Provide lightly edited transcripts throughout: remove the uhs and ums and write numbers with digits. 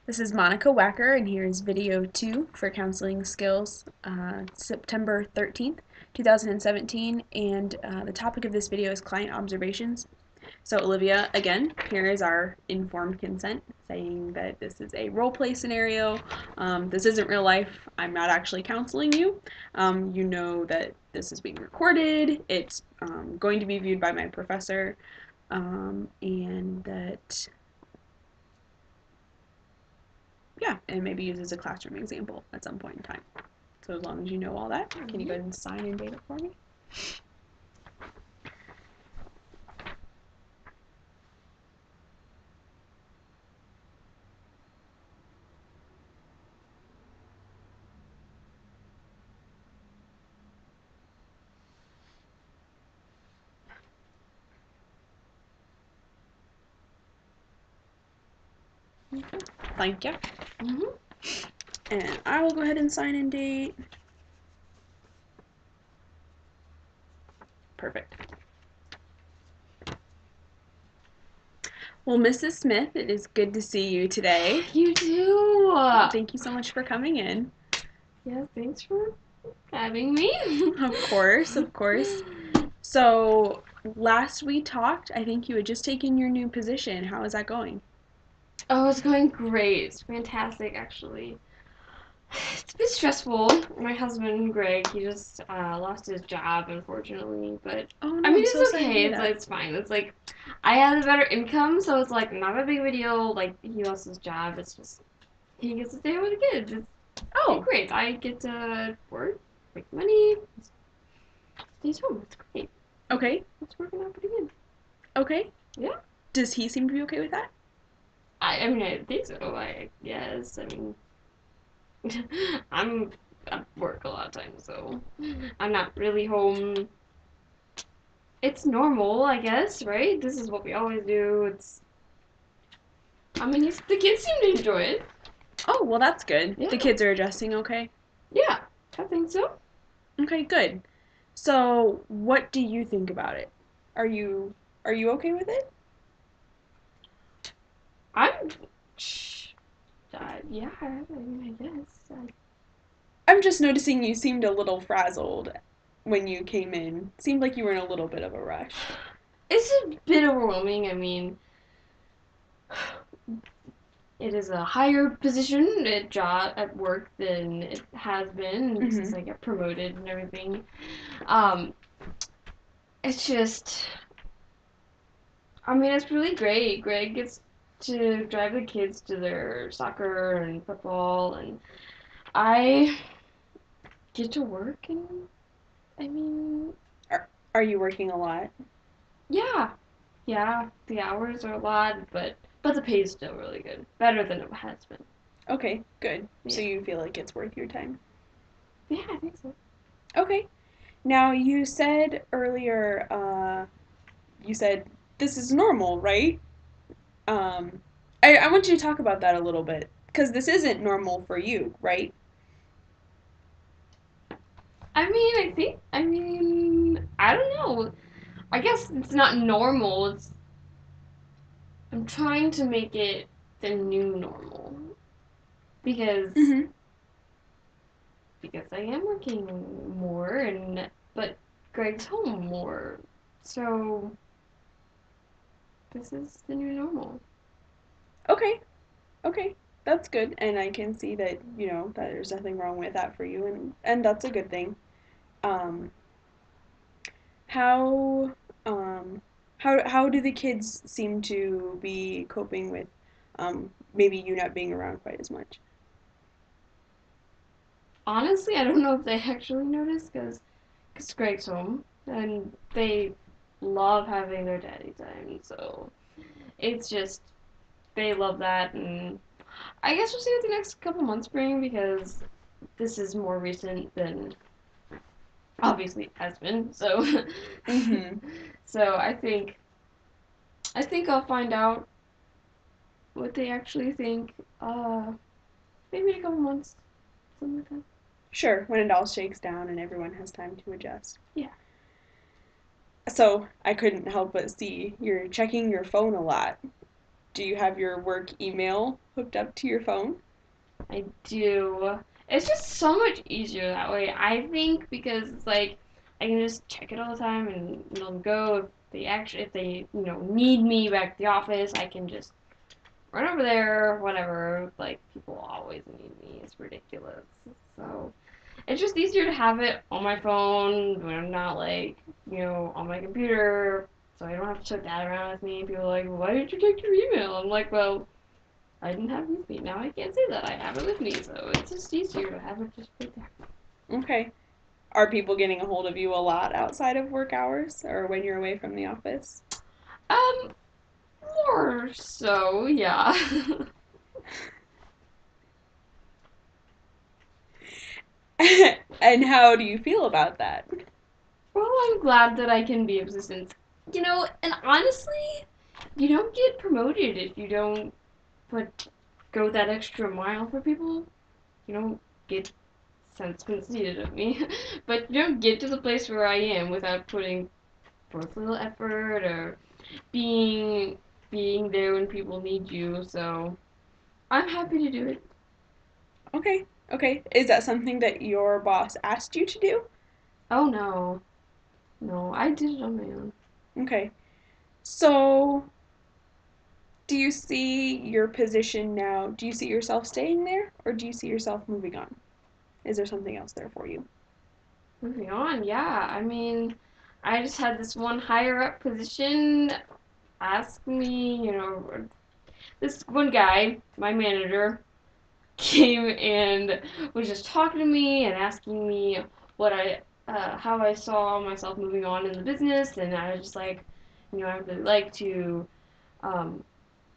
This is Monica Wacker, and here's video 2 for Counseling Skills, September 13th, 2017, and the topic of this video is client observations. So Olivia, again, here is our informed consent, saying that this is a role play scenario. This isn't real life. I'm not actually counseling you. You know that this is being recorded. It's going to be viewed by my professor, and that and maybe use as a classroom example at some point in time. So as long as you know all that, can you go ahead and sign and date it for me? Okay. Thank you. And I will go ahead and sign and date. Perfect. Well, Mrs. Smith, it is good to see you today. You too. Thank you so much for coming in. Yeah, thanks for having me. Of course, of course. So, last we talked, I think you had just taken your new position. How is that going? Oh, it's going great. It's fantastic, actually. It's a bit stressful. My husband, Greg, he just lost his job, unfortunately. But Oh I no, mean, I'm so it's sorry to okay. hear It's that. it's fine. It's like I had a better income, so it's like not a big of a deal. Like he lost his job. It's just he gets to stay with the kids. It's been Oh, great. I get to work, make money, stay home. It's great. okay, It's working out pretty good. okay. Yeah. Does he seem to be okay with that? I mean, I think so. Yes. I mean, I'm at work a lot of times, so I'm not really home. It's normal, I guess, right? This is what we always do. I mean, the kids seem to enjoy it. Oh, well, that's good. Yeah. The kids are adjusting okay? Yeah, I think so. Okay, good. So, what do you think about it? Are you are you okay with it? I'm. Yeah, I mean, I guess. I'm just noticing you seemed a little frazzled when you came in. Seemed like you were in a little bit of a rush. It's a bit overwhelming. I mean, it is a higher position at job at work than it has been since Mhm. I got promoted and everything. Um, it's just, I mean, it's really great. Greg gets to drive the kids to their soccer and football, and I get to work. And I mean, Are you working a lot? yeah, yeah, the hours are a lot, but the pay is still really good, better than it has been. Okay, good. So Yeah, you feel like it's worth your time. yeah, I think so. Okay. Now you said earlier, you said this is normal, right? Um, I want you to talk about that a little bit because this isn't normal for you, right? I mean, I don't know. I guess it's not normal. I'm trying to make it the new normal because Mhm. because I am working more but Greg's home more. So this is the new normal. Okay. Okay. That's good, and I can see that that there's nothing wrong with that for you, and that's a good thing. Um, how um, how do the kids seem to be coping with maybe you not being around quite as much? Honestly, I don't know if they actually notice because Greg's home and they love having their daddy time. So it's just they love that, and I guess we'll see what the next couple months bring because this is more recent than obviously has been. So Mm-hmm. so I think I'll find out what they actually think. Maybe in a couple months, something like that. Sure, when it all shakes down and everyone has time to adjust. Yeah. So I couldn't help but see you're checking your phone a lot. Do you have your work email hooked up to your phone? I do. It's just so much easier that way, I think, because it's like I can just check it all the time and they'll go if they need me back at the office, I can just run over there, whatever. Like people always need me. It's ridiculous. So it's just easier to have it on my phone when I'm not like, on my computer. So I don't have to took that around with me. People are like, why did you take your email? I'm like, well, I didn't have it with me. Now I can't say that I have it with me. So it's just easier to have it just right there. Okay. Are people getting a hold of you a lot outside of work hours or when you're away from the office? Um, More so, yeah. And how do you feel about that? Well, I'm glad that I can be of assistance. And honestly, you don't get promoted if you don't put go that extra mile for people. You don't get sounds conceited of me, but you don't get to the place where I am without putting forth a little effort or being being there when people need you. So I'm happy to do it. Okay. Okay. Is that something that your boss asked you to do? Oh no, no, I did it on my own. Okay. So, do you see your position now? Do you see yourself staying there or do you see yourself moving on? Is there something else there for you? Moving on, yeah. I mean, I just had this one higher up position ask me, this one guy, my manager, came and was just talking to me and asking me how I saw myself moving on in the business, and I was just like, I would really like to um,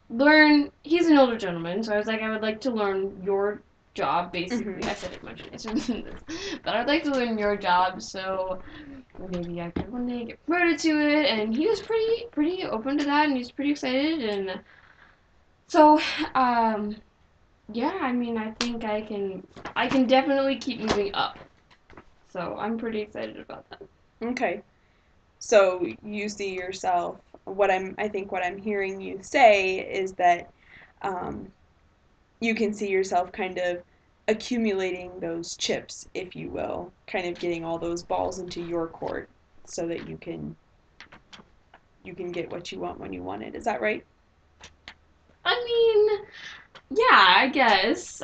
learn. He's an older gentleman, so I was like, I would like to learn your job. Basically, Mm-hmm. I said it much nicer than this, but I'd like to learn your job, so maybe I could one day get promoted to it. And he was pretty open to that, and he's pretty excited, and so um, yeah, I mean, I think I can definitely keep moving up. So I'm pretty excited about that. Okay. So you see yourself, I think what I'm hearing you say is that um, you can see yourself kind of accumulating those chips, if you will, kind of getting all those balls into your court so that you can get what you want when you want it. Is that right? I mean, yeah, I guess.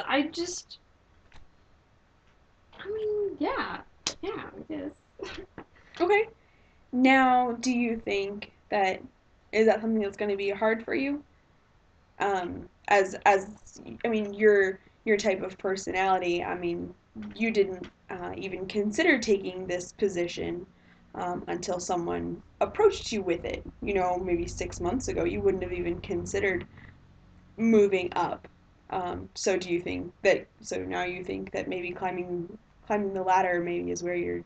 Yeah, yeah, I guess. Okay. Now, do you think that is that something that's going to be hard for you? As I mean, your type of personality. I mean, you didn't even consider taking this position until someone approached you with it. Maybe 6 months ago, you wouldn't have even considered moving up. So do you think that? So now you think that maybe climbing the ladder maybe is where you're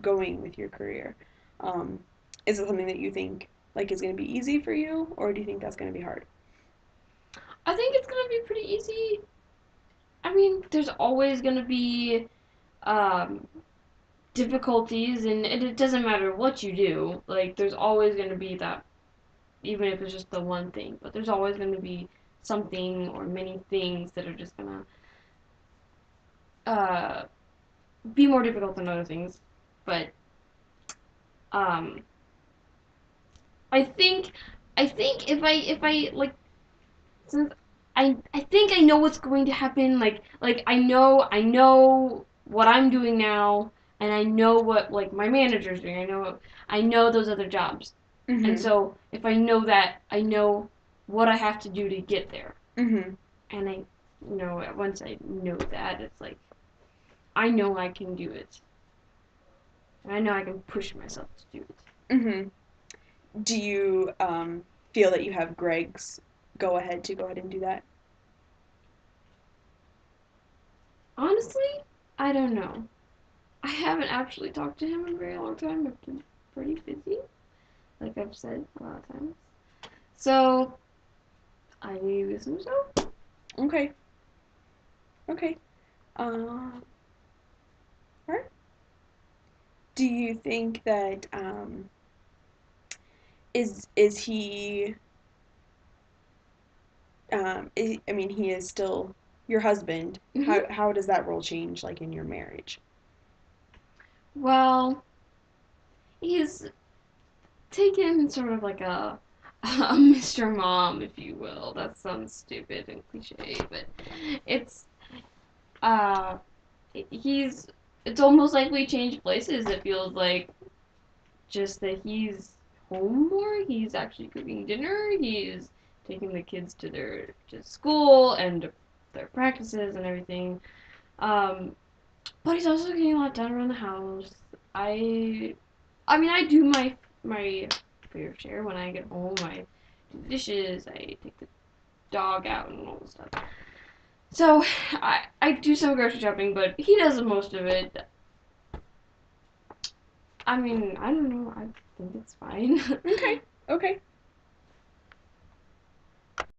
going with your career. Um, is it something that you think like is going to be easy for you, or do you think that's going to be hard? I think it's gonna be pretty easy. I mean, there's always gonna be um, difficulties, and it doesn't matter what you do. Like, there's always gonna be that, even if it's just the one thing. But there's always gonna be something or many things that are just gonna uh, be more difficult than other things. But um, I think I think if I like since I think I know what's going to happen. Like I know what I'm doing now, and I know what like my manager's doing. I know those other jobs, and Mm-hmm. so if I know that, I know what I have to do to get there. Mm-hmm. And once I know that, it's like I know I can do it, and I know I can push myself to do it. Mm-hmm. Do you feel that you have Greg's go ahead and do that? Honestly, I don't know. I haven't actually talked to him in a very long time. I've been pretty busy, like I've said a lot of times. So I assume so. Okay. Okay. All right. Do you think that is he I mean, he is still your husband. Mm-hmm. How does that role change, like in your marriage? Well, he's taken sort of like a Mr. Mom, if you will. That sounds stupid and cliche, but it's uh he's it's almost like we changed places. It feels like just that he's home more. He's actually cooking dinner. He's taking the kids to school and their practices and everything. Um, but he's also getting a lot done around the house. I I mean I do my fair share when I get home. I do the dishes. I take the dog out and all this stuff. So I do some grocery shopping, but he does most of it. I mean, I don't know. I think it's fine. Okay, okay.